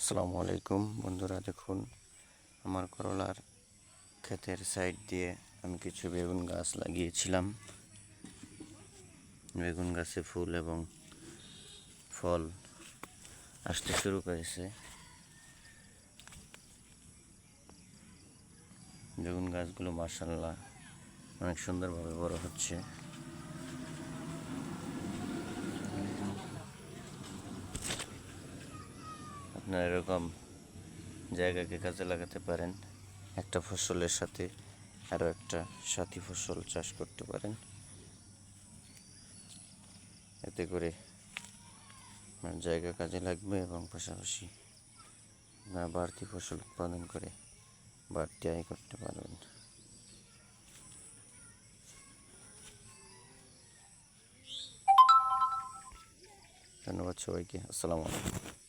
আসসালামু আলাইকুম বন্ধুরা, দেখুন আমার করলার ক্ষেতের সাইড দিয়ে আমি কিছু বেগুন গাছ লাগিয়েছিলাম। বেগুন গাছে ফুল এবং ফল আসতে শুরু করেছে। বেগুন গাছগুলো মাশাআল্লাহ অনেক সুন্দরভাবে বড় হচ্ছে। আপনারা এরকম জায়গাকে কাজে লাগাতে পারেন, একটা ফসলের সাথে আরও একটা সাথী ফসল চাষ করতে পারেন। এতে করে আপনার জায়গা কাজে লাগবে এবং পাশাপাশি আপনারা বাড়তি ফসল উৎপাদন করে বাড়তি আয় করতে পারবেন। ধন্যবাদ সবাইকে। আসসালামু আলাইকুম।